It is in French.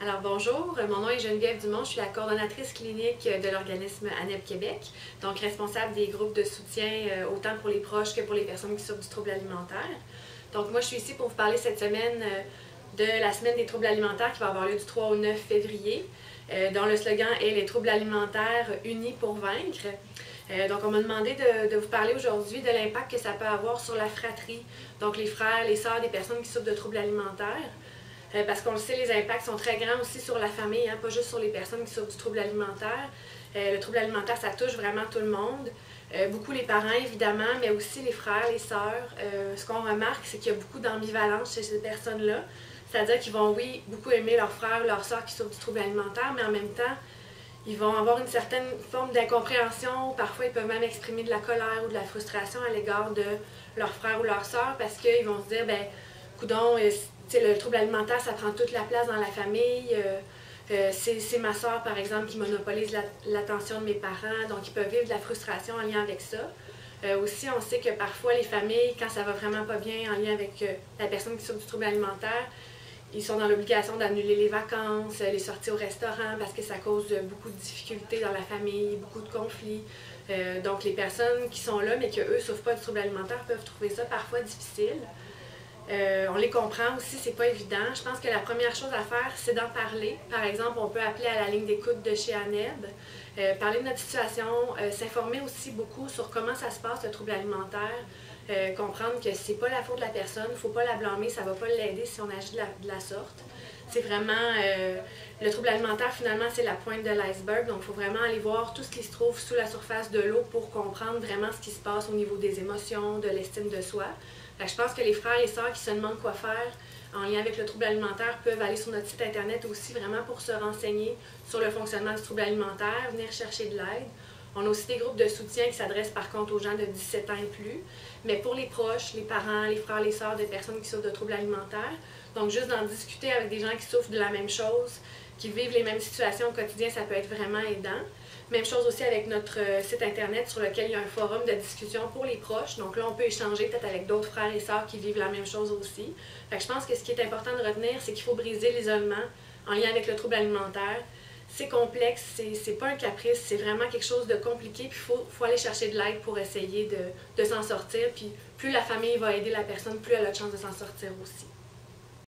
Alors bonjour, mon nom est Geneviève Dumont, je suis la coordonnatrice clinique de l'organisme ANEB Québec, donc responsable des groupes de soutien autant pour les proches que pour les personnes qui souffrent du trouble alimentaire. Donc moi je suis ici pour vous parler cette semaine de la semaine des troubles alimentaires qui va avoir lieu du 3 au 9 février, dont le slogan est « Les troubles alimentaires unis pour vaincre ». Donc, on m'a demandé de vous parler aujourd'hui de l'impact que ça peut avoir sur la fratrie, donc les frères, les sœurs des personnes qui souffrent de troubles alimentaires. Parce qu'on le sait, les impacts sont très grands aussi sur la famille, hein, pas juste sur les personnes qui souffrent du trouble alimentaire. Le trouble alimentaire, ça touche vraiment tout le monde. Beaucoup les parents, évidemment, mais aussi les frères, les sœurs. Ce qu'on remarque, c'est qu'il y a beaucoup d'ambivalence chez ces personnes-là. C'est-à-dire qu'ils vont, oui, beaucoup aimer leurs frères ou leurs sœurs qui souffrent du trouble alimentaire, mais en même temps, ils vont avoir une certaine forme d'incompréhension. Parfois, ils peuvent même exprimer de la colère ou de la frustration à l'égard de leurs frères ou leurs sœurs parce qu'ils vont se dire, ben, coudonc, le trouble alimentaire, ça prend toute la place dans la famille. C'est ma sœur, par exemple, qui monopolise l'attention de mes parents, donc ils peuvent vivre de la frustration en lien avec ça. Aussi, on sait que parfois, les familles, quand ça va vraiment pas bien en lien avec la personne qui souffre du trouble alimentaire, ils sont dans l'obligation d'annuler les vacances, les sorties au restaurant, parce que ça cause beaucoup de difficultés dans la famille, beaucoup de conflits. Donc, les personnes qui sont là, mais qui, eux, ne souffrent pas du trouble alimentaire, peuvent trouver ça parfois difficile. On les comprend aussi, c'est pas évident. Je pense que la première chose à faire, c'est d'en parler. Par exemple, on peut appeler à la ligne d'écoute de chez ANEB, parler de notre situation, s'informer aussi beaucoup sur comment ça se passe, le trouble alimentaire, comprendre que c'est pas la faute de la personne, il ne faut pas la blâmer, ça va pas l'aider si on agit de la sorte. C'est vraiment, le trouble alimentaire, finalement, c'est la pointe de l'iceberg, donc il faut vraiment aller voir tout ce qui se trouve sous la surface de l'eau pour comprendre vraiment ce qui se passe au niveau des émotions, de l'estime de soi. Je pense que les frères et sœurs qui se demandent quoi faire en lien avec le trouble alimentaire peuvent aller sur notre site internet aussi vraiment pour se renseigner sur le fonctionnement du trouble alimentaire, venir chercher de l'aide. On a aussi des groupes de soutien qui s'adressent par contre aux gens de 17 ans et plus, mais pour les proches, les parents, les frères, les sœurs des personnes qui souffrent de troubles alimentaires. Donc juste d'en discuter avec des gens qui souffrent de la même chose, qui vivent les mêmes situations au quotidien, ça peut être vraiment aidant. Même chose aussi avec notre site internet sur lequel il y a un forum de discussion pour les proches. Donc là, on peut échanger peut-être avec d'autres frères et sœurs qui vivent la même chose aussi. Fait que je pense que ce qui est important de retenir, c'est qu'il faut briser l'isolement en lien avec le trouble alimentaire. C'est complexe, c'est pas un caprice, c'est vraiment quelque chose de compliqué. Puis faut aller chercher de l'aide pour essayer de s'en sortir. Puis plus la famille va aider la personne, plus elle a de chance de s'en sortir aussi.